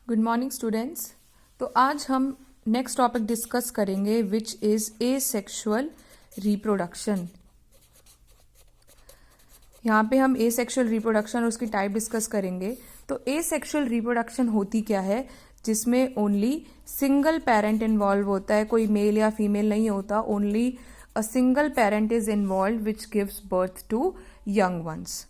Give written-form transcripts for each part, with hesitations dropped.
Good morning students. तो आज हम नेक्स्ट टॉपिक डिस्कस करेंगे विच इज एसेक्सुअल रिप्रोडक्शन। यहाँ पे हम एसेक्सुअल रिप्रोडक्शन और उसकी टाइप डिस्कस करेंगे। तो एसेक्सुअल रिप्रोडक्शन होती क्या है, जिसमें ओनली सिंगल पेरेंट इन्वॉल्व होता है, कोई मेल या फीमेल नहीं होता, only a single parent is involve which gives birth to young ones.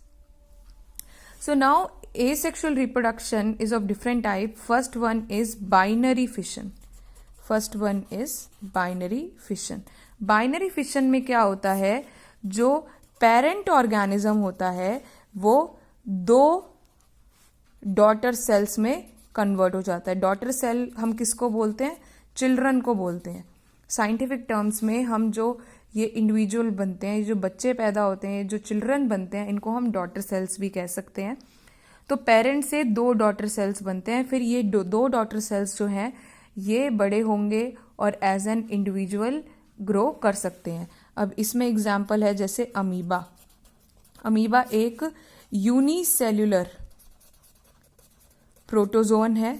So now asexual reproduction is of different type. First one is binary fission. First one is binary fission. Binary fission में क्या होता है, जो parent organism होता है वो दो daughter cells में कन्वर्ट हो जाता है. डॉटर सेल हम किसको बोलते हैं? चिल्ड्रन को बोलते हैं. साइंटिफिक टर्म्स में हम जो ये इंडिविजुअल बनते हैं, जो बच्चे पैदा होते हैं, जो चिल्ड्रन बनते हैं, इनको हम डॉटर सेल्स भी कह सकते हैं. तो पेरेंट से दो डॉटर सेल्स बनते हैं. फिर ये दो डॉटर सेल्स जो हैं ये बड़े होंगे और एज एन इंडिविजुअल ग्रो कर सकते हैं. अब इसमें एग्जाम्पल है जैसे अमीबा. अमीबा एक यूनिसेल्युलर प्रोटोजोन है.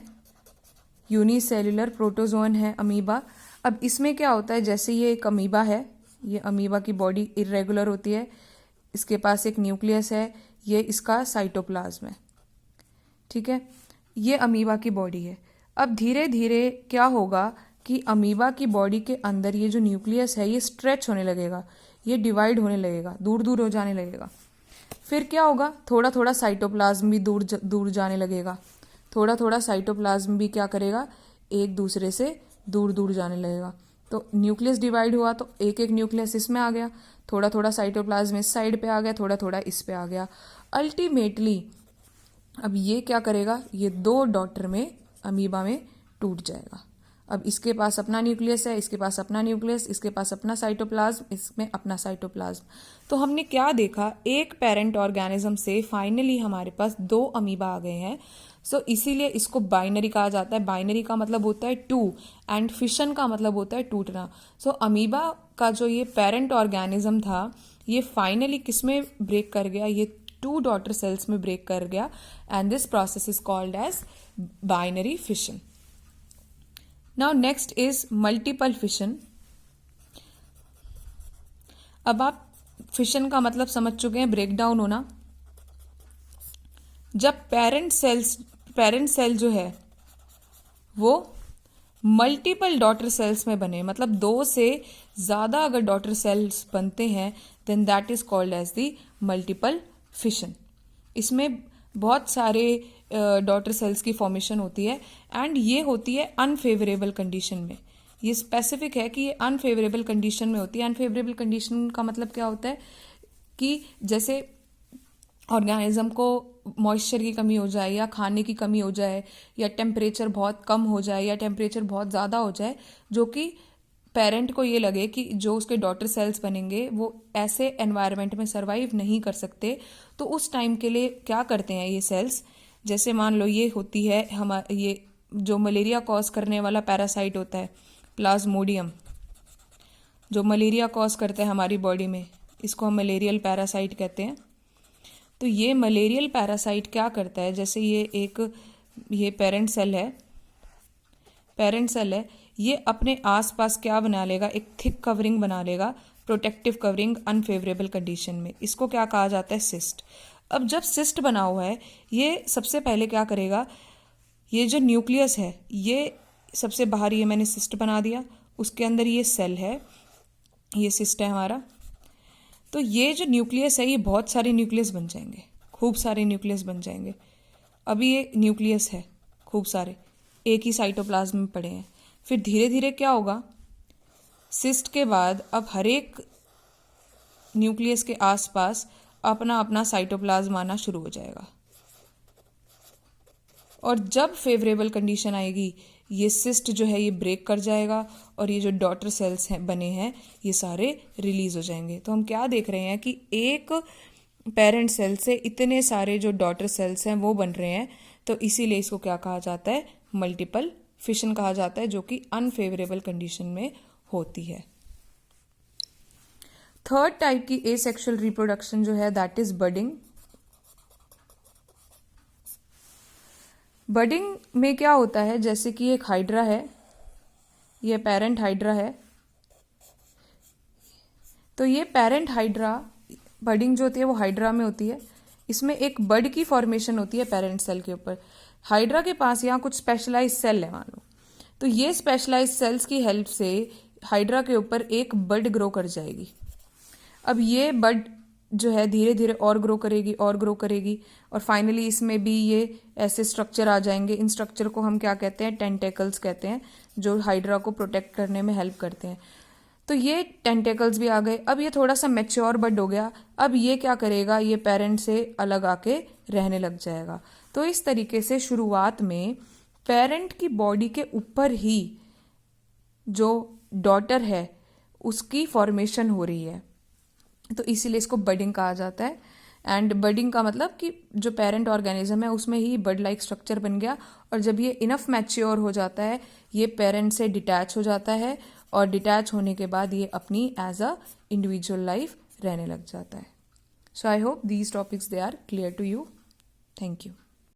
यूनिसेल्युलर प्रोटोजोन है अमीबा. अब इसमें क्या होता है, जैसे ये एक अमीबा है, ये अमीबा की बॉडी इरेगुलर होती है, इसके पास एक न्यूक्लियस है, ये इसका साइटोप्लाज्म है. ठीक है, ये अमीबा की बॉडी है. अब धीरे धीरे क्या होगा कि अमीबा की बॉडी के अंदर ये जो न्यूक्लियस है ये स्ट्रेच होने लगेगा, ये डिवाइड होने लगेगा, दूर दूर हो जाने लगेगा. फिर क्या होगा, थोड़ा थोड़ा साइटोप्लाज्म भी दूर जाने लगेगा. थोड़ा थोड़ा साइटोप्लाज्म भी क्या करेगा, एक दूसरे से दूर दूर जाने लगेगा. तो न्यूक्लियस डिवाइड हुआ तो एक एक न्यूक्लियस इसमें आ गया, थोड़ा थोड़ा साइटोप्लाज्म इस साइड पे आ गया, थोड़ा थोड़ा इस पे आ गया. अल्टीमेटली अब ये क्या करेगा, ये दो डॉटर में अमीबा में टूट जाएगा. अब इसके पास अपना न्यूक्लियस है, इसके पास अपना न्यूक्लियस, इसके पास अपना साइटोप्लाज्म, इसमें अपना साइटोप्लाज्म. तो हमने क्या देखा, एक पेरेंट ऑर्गेनिज्म से फाइनली हमारे पास दो अमीबा आ गए हैं. सो इसीलिए इसको बाइनरी कहा जाता है. बाइनरी का मतलब होता है टू एंड फिशन का मतलब होता है टूटना. सो अमीबा का जो ये पेरेंट ऑर्गेनिज्म था ये फाइनली किस में ब्रेक कर गया, ये टू डॉटर सेल्स में ब्रेक कर गया. And this process is called as binary fission. Now next is multiple fission. अब आप फिशन का मतलब समझ चुके हैं, ब्रेक डाउन होना. जब पेरेंट सेल जो है वो मल्टीपल डॉटर सेल्स में बने, मतलब दो से ज्यादा अगर डॉटर सेल्स बनते हैं, then that is called as the multiple fission. इसमें बहुत सारे डॉटर सेल्स की फॉर्मेशन होती है एंड ये होती है अनफेवरेबल कंडीशन में. ये स्पेसिफिक है कि ये अनफेवरेबल कंडीशन में होती है. अनफेवरेबल कंडीशन का मतलब क्या होता है कि जैसे ऑर्गेनिज्म को मॉइस्चर की कमी हो जाए, या खाने की कमी हो जाए, या टेम्परेचर बहुत कम हो जाए, या टेम्परेचर बहुत ज़्यादा हो जाए, जो कि पेरेंट को ये लगे कि जो उसके डॉटर सेल्स बनेंगे वो ऐसे एनवायरनमेंट में सरवाइव नहीं कर सकते. तो उस टाइम के लिए क्या करते हैं ये सेल्स, जैसे मान लो ये होती है ये जो मलेरिया कॉज करने वाला पैरासाइट होता है प्लाज्मोडियम, जो मलेरिया कॉज करता है हमारी बॉडी में, इसको हम मलेरियल पैरासाइट कहते हैं. तो ये मलेरियल पैरासाइट क्या करता है, जैसे ये पेरेंट सेल है, ये अपने आसपास क्या बना लेगा, एक थिक कवरिंग बना लेगा, प्रोटेक्टिव कवरिंग अनफेवरेबल कंडीशन में. इसको क्या कहा जाता है, सिस्ट. अब जब सिस्ट बना हुआ है, ये सबसे पहले क्या करेगा, ये जो न्यूक्लियस है ये सबसे बाहर, ये मैंने सिस्ट बना दिया, उसके अंदर ये सेल है, ये सिस्ट है हमारा. तो ये जो न्यूक्लियस है ये बहुत सारे न्यूक्लियस बन जाएंगे, खूब सारे न्यूक्लियस बन जाएंगे. अभी ये न्यूक्लियस है, खूब सारे एक ही साइटोप्लाज्म में पड़े हैं. फिर धीरे धीरे क्या होगा, सिस्ट के बाद अब हर एक न्यूक्लियस के आसपास अपना अपना साइटोप्लाज्म आना शुरू हो जाएगा. और जब फेवरेबल कंडीशन आएगी, ये सिस्ट जो है ये ब्रेक कर जाएगा और ये जो डॉटर सेल्स हैं बने हैं ये सारे रिलीज हो जाएंगे. तो हम क्या देख रहे हैं कि एक पेरेंट सेल से इतने सारे जो डॉटर सेल्स हैं वो बन रहे हैं. तो इसीलिए इसको क्या कहा जाता है, मल्टीपल फिशन कहा जाता है, जो कि अनफेवरेबल कंडीशन में होती है. थर्ड टाइप की एसेक्सुअल रिप्रोडक्शन जो है दैट इज बडिंग. बडिंग में क्या होता है, जैसे कि एक हाइड्रा है, ये पेरेंट हाइड्रा है, तो ये पेरेंट हाइड्रा, बडिंग जो होती है वो हाइड्रा में होती है, इसमें एक बड की फॉर्मेशन होती है पेरेंट सेल के ऊपर। हाइड्रा के पास यहाँ कुछ स्पेशलाइज सेल है मान लो, तो ये स्पेशलाइज सेल्स की हेल्प से हाइड्रा के ऊपर एक बड ग्रो कर जाएगी। अब ये बड जो है धीरे धीरे और ग्रो करेगी और ग्रो करेगी, और फाइनली इसमें भी ये ऐसे स्ट्रक्चर आ जाएंगे। इन स्ट्रक्चर को हम क्या कहते हैं, टेंटेकल्स कहते हैं, जो हाइड्रा को प्रोटेक्ट करने में हेल्प करते हैं। तो ये टेंटेकल्स भी आ गए। अब ये थोड़ा सा मैच्योर बड हो गया, अब ये क्या करेगा, ये पेरेंट से अलग आके रहने लग जाएगा। तो इस तरीके से शुरुआत में पेरेंट की बॉडी के ऊपर ही जो डॉटर है उसकी फॉर्मेशन हो रही है, तो इसीलिए इसको बडिंग कहा जाता है। एंड बडिंग का मतलब कि जो पेरेंट ऑर्गेनिज्म है उसमें ही बड लाइक स्ट्रक्चर बन गया, और जब ये इनफ मैच्योर हो जाता है ये पेरेंट से डिटैच हो जाता है, और डिटैच होने के बाद ये अपनी एज अ इंडिविजुअल लाइफ रहने लग जाता है। So I hope these topics they are clear to you. Thank you.